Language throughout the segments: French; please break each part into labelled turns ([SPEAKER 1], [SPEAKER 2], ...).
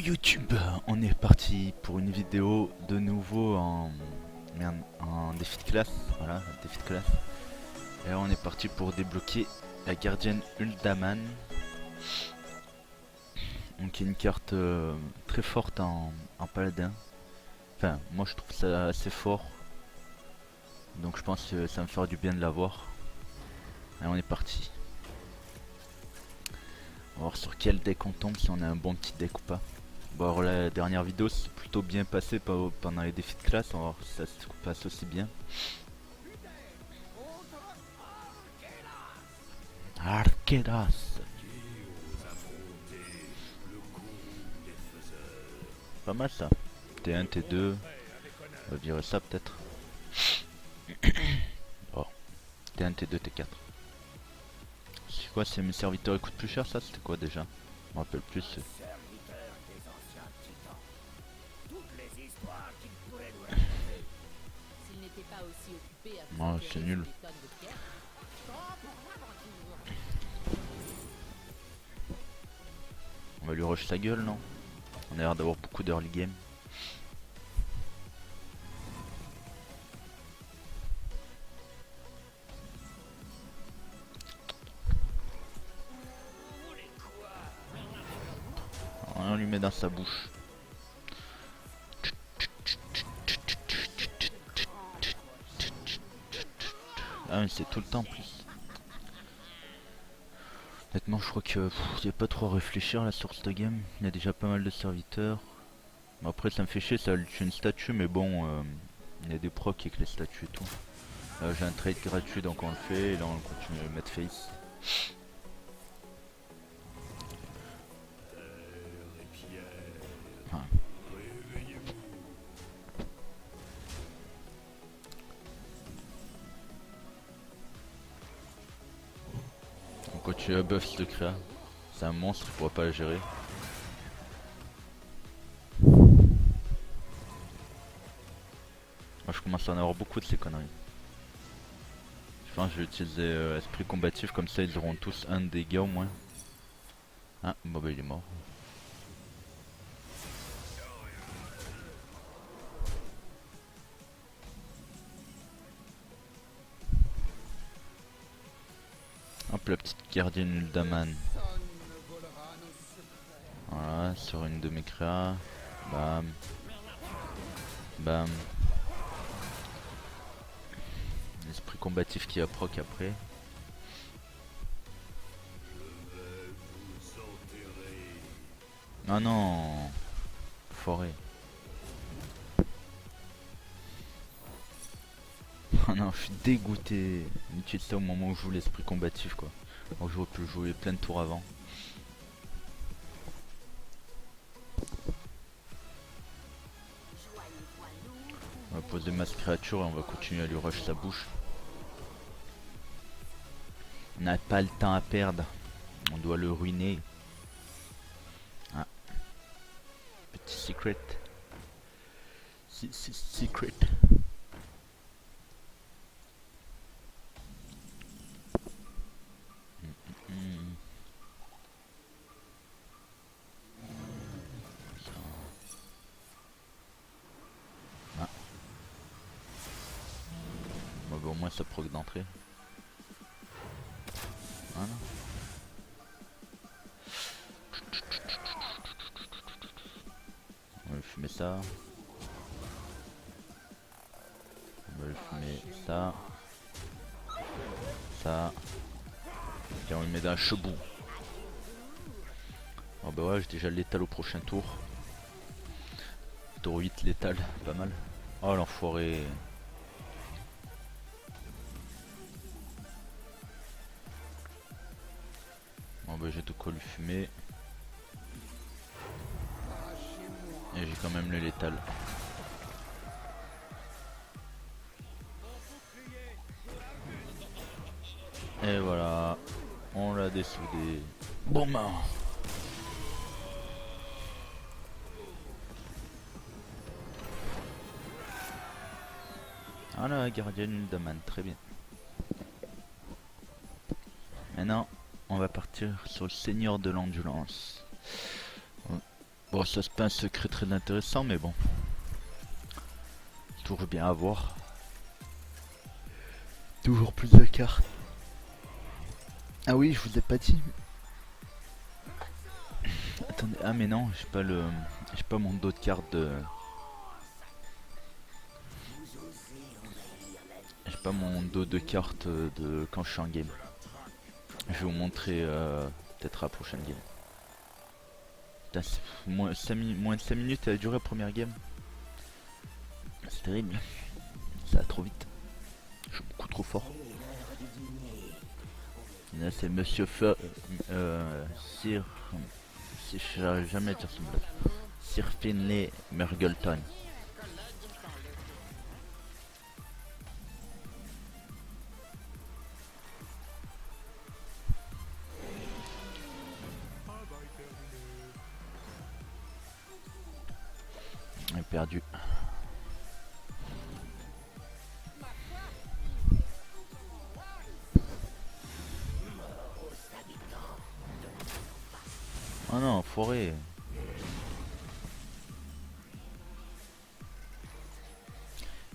[SPEAKER 1] YouTube, on est parti pour une vidéo de nouveau en défi de classe, voilà, un défi de classe. Et là, on est parti pour débloquer la gardienne Uldaman. Donc une carte très forte en paladin. Enfin, moi je trouve ça assez fort. Donc je pense que ça va me faire du bien de l'avoir. Allez, on est parti. On va voir sur quel deck on tombe, si on a un bon petit deck ou pas. Bon, alors la dernière vidéo c'est plutôt bien passé pendant les défis de classe, on va voir si ça se passe aussi bien. Arqueras. Pas mal ça. T1, T2. On va virer ça peut-être. Oh. T1, T2, T4. C'est quoi, c'est mes serviteurs ils coûtent plus cher ça? C'était quoi déjà? Je me rappelle plus. Oh, c'est nul. On va lui rush sa gueule, non? On a l'air d'avoir beaucoup d'early game. On lui met dans sa bouche. Ah mais c'est tout le temps en plus. Honnêtement je crois que j'ai pas trop à réfléchir là sur cette game. Il y a déjà pas mal de serviteurs. Bon, après ça me fait chier, ça tue une statue mais bon il y a des procs avec les statues et tout. Là j'ai un trade gratuit donc on le fait et là on continue de mettre face. Ah. On continue à buff ce créa. C'est un monstre, il pourra pas la gérer. Moi je commence à en avoir beaucoup de ces conneries. Je pense que je vais utiliser esprit combatif comme ça ils auront tous un dégât au moins. Ah bon bah il est mort. Hop la petite gardienne Uldaman. Voilà sur une de mes créas. Bam. Bam. L'esprit combatif qui a proc après. Ah non. Forêt. Oh non, je suis dégoûté. On utilise ça au moment où je joue l'esprit combatif quoi. Donc je peux jouer plein de tours avant. On va poser masse créature et on va continuer à lui rush sa bouche. On n'a pas le temps à perdre. On doit le ruiner. Ah. Petit secret. Secret. Ah. Bon, bah, au moins ça proc d'entrée. Voilà. On va fumer ça. On va fumer ça. Ça. Et on le met dans un chebou. Oh bah ouais, j'ai déjà létal au prochain tour. Tour 8 létal, pas mal. Oh l'enfoiré. Bon bah j'ai de quoi lui fumer. Et j'ai quand même le létal. Et voilà, on l'a dessoudé. Bon bah. Ah la gardienne Uldaman, très bien. Maintenant, on va partir sur le seigneur de l'endurance. Bon, ça c'est pas un secret très intéressant, mais bon, toujours bien à voir. Toujours plus de cartes. Ah oui, je vous ai pas dit. Attendez, ah mais non, j'ai pas mon dos de carte de, j'ai pas mon dos de carte de quand je suis en game. Je vais vous montrer peut-être à la prochaine game. Putain, moins de 5 minutes, elle a duré la première game. C'est terrible. Ça va trop vite. Je suis beaucoup trop fort. Et là, c'est Monsieur Feu. Sir. Si j'arrive jamais à dire son blague. Sir Finlay Mergleton. On est perdu. Oh non, forêt.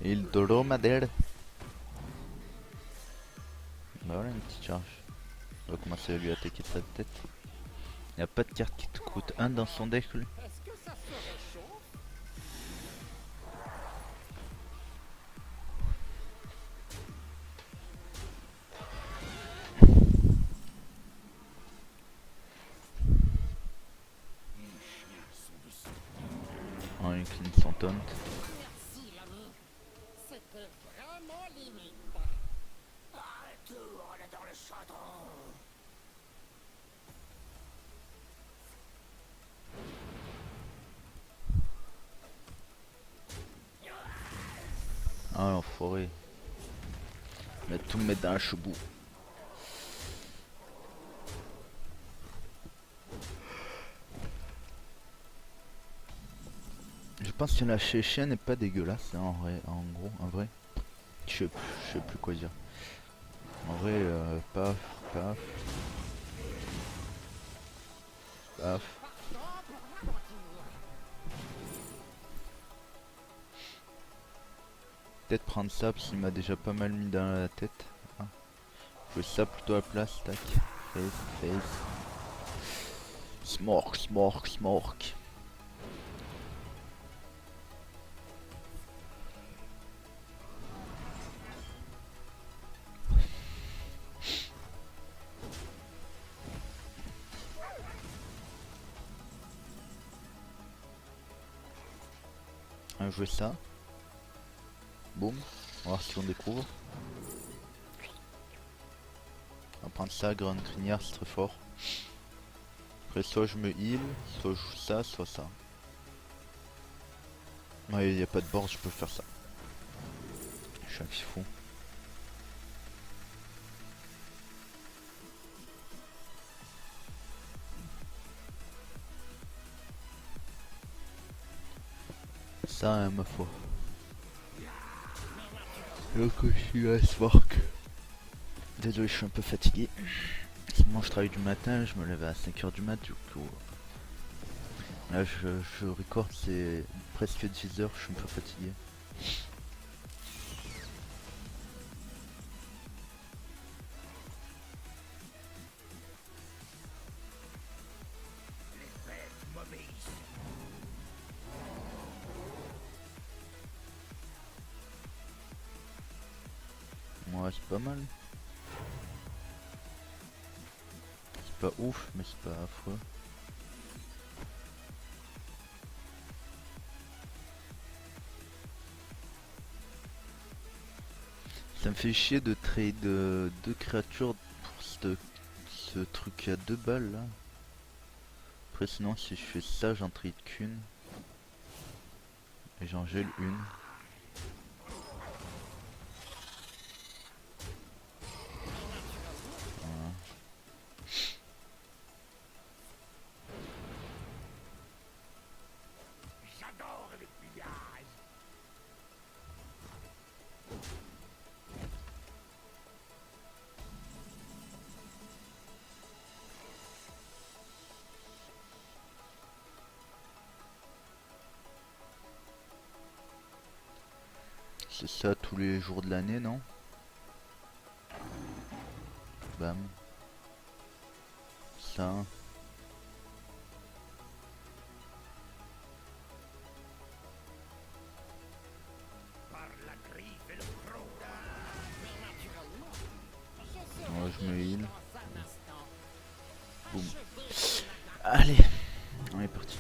[SPEAKER 1] Il dromadaire. Bah voilà une petite charge. On va commencer à lui attaquer sa tête. Il n'y a pas de carte qui te coûte 1 dans son deck lui. On incline son taunt.
[SPEAKER 2] Merci l'ami. C'était vraiment limite. Retourne dans le chaudron.
[SPEAKER 1] Ah l'enfoiré. Il va tout mettre dans un chebou. Je pense que la chien n'est pas dégueulasse hein, en gros, en vrai. Je sais plus quoi dire. En vrai, paf, paf, paf. Peut-être prendre ça parce qu'il m'a déjà pas mal mis dans la tête. Ah. Je fais ça plutôt à la place, tac. Face, face. Smork, smork, smork. On va jouer ça. Boum. On va voir si on découvre. On va prendre ça, grande crinière, c'est très fort. Après, soit je me heal, soit je joue ça, soit ça. Ouais, il n'y a pas de board, je peux faire ça. Je suis un petit fou. Ça, hein, ma foi. Donc, je suis à Spark. Désolé, je suis un peu fatigué. Moi, je travaille du matin, je me lève à 5h du mat, du coup. Là, je record, c'est presque 10h, je suis un peu fatigué. Ouais, c'est pas mal. C'est pas ouf, mais c'est pas affreux. Ça me fait chier de trade deux créatures pour ce truc à 2 balles là. Après sinon si je fais ça j'en trade qu'une. Et j'en gèle une. Voilà.
[SPEAKER 2] J'adore les pillages.
[SPEAKER 1] C'est ça tous les jours de l'année, non? Bam. Ça.
[SPEAKER 2] Par la griffe et le croc. Mais naturellement,
[SPEAKER 1] Ouais, je me heal.
[SPEAKER 2] dans un instant,
[SPEAKER 1] Boum.
[SPEAKER 2] achever
[SPEAKER 1] Allez, on est parti.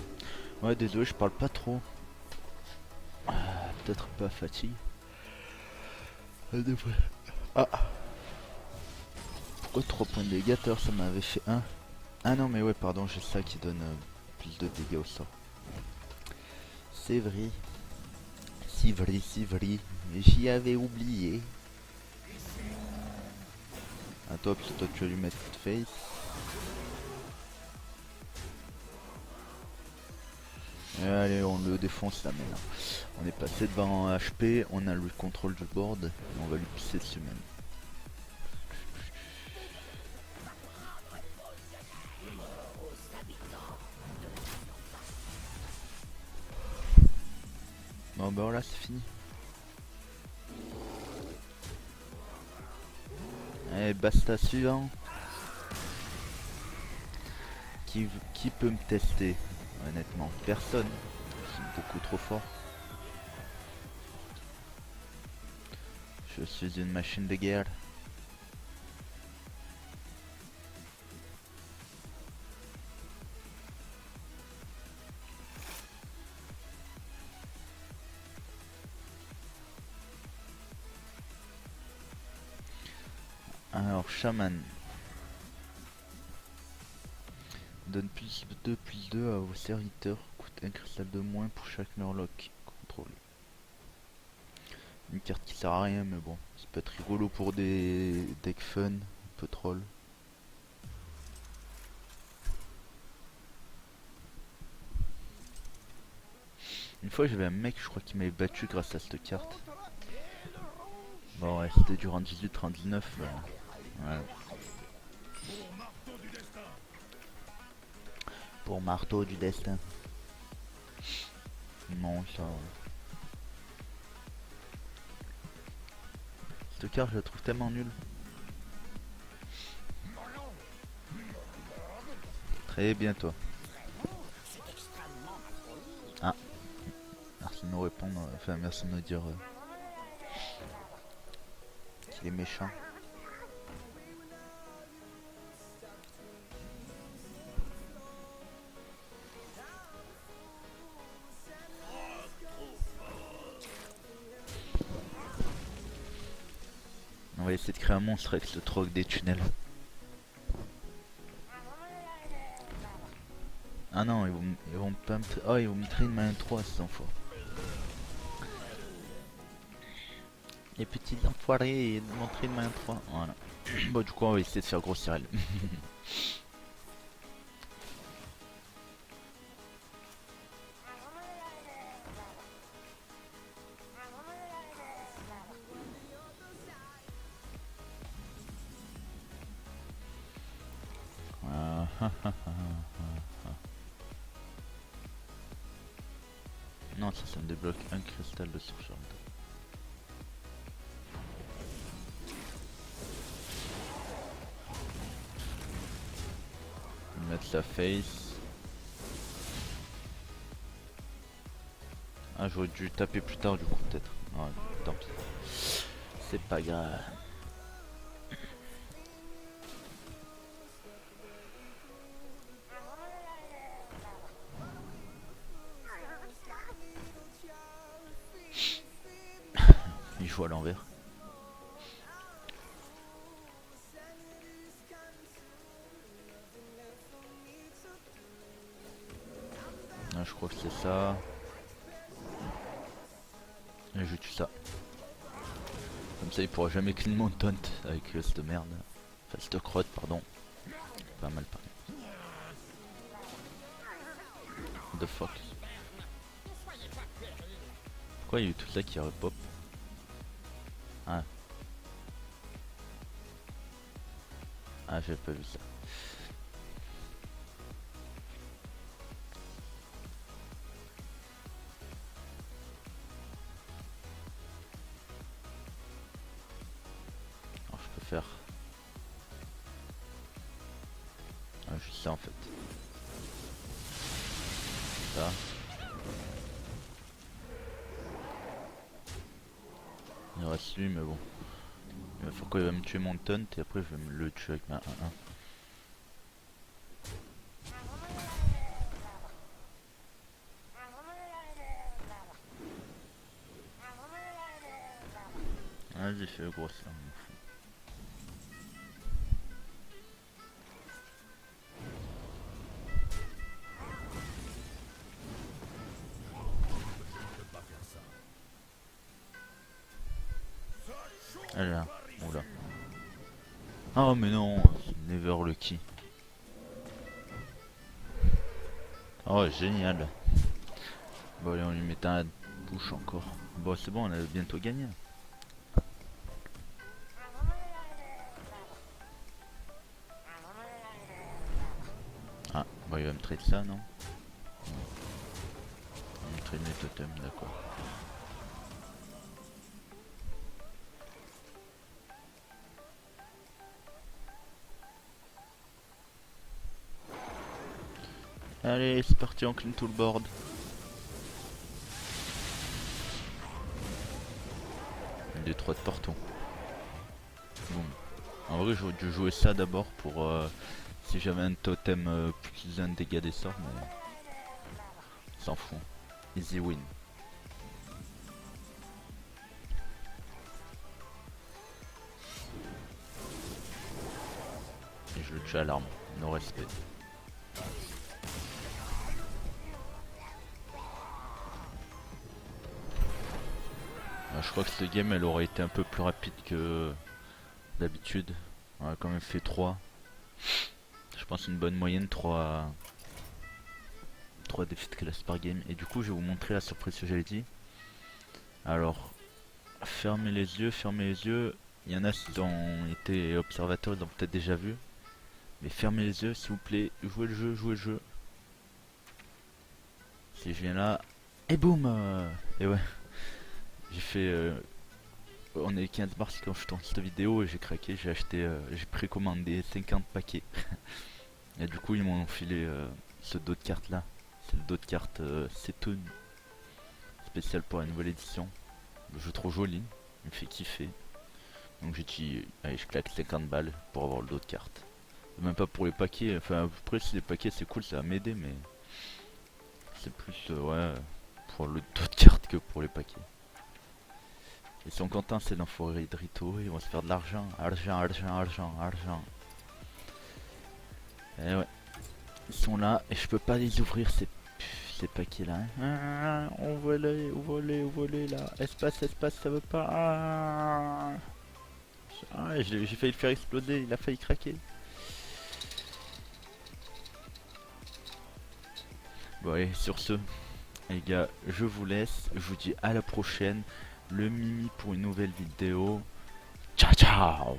[SPEAKER 1] Ouais, désolé, je parle pas trop. Peut-être pas fatigue. Des fois. Ah. Pourquoi 3 points de dégâts? Tout à l'heure, ça m'avait fait 1. Ah non, mais ouais, pardon, j'ai ça qui donne plus de dégâts au sort. C'est vrai. C'est vrai, c'est vrai. J'y avais oublié. Ah, toi, parce que toi, tu vas lui mettre face. Et allez, on le défonce là maintenant. On est passé devant HP, on a le contrôle du board, et on va lui pisser dessus même. Bon bah voilà, c'est fini. Allez, basta suivant. Qui peut me tester? Honnêtement, personne. C'est beaucoup trop fort. Je suis une machine de guerre. Alors, chaman. Donne plus 2 à vos serviteurs. Coûte un cristal de moins pour chaque murloc. Contrôle. Une carte qui sert à rien, mais bon. Ça peut être rigolo pour des decks fun. Un peu troll. Une fois j'avais un mec, je crois qu'il m'avait battu grâce à cette carte. Bon ouais, c'était du rang 18, rang 19. Ouais. Pour marteau du destin. Non, ça... Cette carte, je la trouve tellement nulle. Très bien, toi.
[SPEAKER 2] c'est extrêmement malpoli.
[SPEAKER 1] Ah, merci de nous répondre. Enfin, merci de nous dire qu'il est méchant. On va essayer de créer un monstre avec le troc des tunnels. Ah non, ils vont pas me... Oh, ils vont me traîner une main 3, ces enfoirés. Les petits enfoirés, ils vont traîner une main 3. Voilà. Bon, du coup, on va essayer de faire grossir elle. Non, ça me débloque un cristal de surcharge. Mettre sa face. Ah, j'aurais dû taper plus tard du coup peut-être. Ouais, tant pis. C'est pas grave. Il joue à l'envers. Ah, je crois que c'est ça. Et je tue ça. Comme ça il pourra jamais clean mon taunt avec cette merde. Enfin cette crotte pardon. Pas mal pareil. What the fuck. Pourquoi il y a eu tout ça qui repop? Ah. Ah, j'avais pas vu ça. ça en fait. Ça. Il reste lui mais bon. Il va falloir qu'il va me tuer mon taunt et après je vais me le tuer avec ma 1-1. Vas-y fais le gros ça. Allez là, oula. Oh mais non, never lucky. Oh génial. Bon allez on lui met un push encore. Bon c'est bon on a bientôt gagné. Ah bon il va me trade ça non? Il va me trade mes totems d'accord. Allez c'est parti on clean tout le board. Des 3 de partout. Bon. En vrai j'aurais dû jouer ça d'abord pour si j'avais un totem plus un dégât des sorts mais s'en fout. Easy win. Et je le tue à l'arme, no respect. Je crois que cette game elle aurait été un peu plus rapide que d'habitude. On a quand même fait 3. Je pense une bonne moyenne 3 défaites classe par game. Et du coup je vais vous montrer la surprise que j'avais dit. Alors fermez les yeux, fermez les yeux. Il y en a qui ont été observateurs, ils l'ont peut-être déjà vu. Mais fermez les yeux s'il vous plaît, jouez le jeu, jouez le jeu. Si je viens là, et boum et ouais, j'ai fait... on est le 15 mars quand je tourne cette vidéo et j'ai craqué, j'ai acheté, j'ai précommandé 50 paquets. Et du coup ils m'ont filé ce dos de carte là. C'est le dos de carte Setun. Spécial pour la nouvelle édition. Le jeu trop joli, il me fait kiffer. Donc j'ai dit, allez je claque 50 balles pour avoir le dos de carte. Même pas pour les paquets, enfin après si les paquets c'est cool ça va m'aider mais... C'est plus ouais pour le dos de carte que pour les paquets. Ils sont contents c'est l'enfoiré de Rito, ils vont se faire de l'argent, argent. Et ouais, ils sont là et je peux pas les ouvrir ces paquets là. Hein. On voler là. Espace, ça veut pas. J'ai failli le faire exploser, il a failli craquer. Bon allez, sur ce, les gars, je vous laisse. Je vous dis à la prochaine. Le Mimi pour une nouvelle vidéo. Ciao ciao.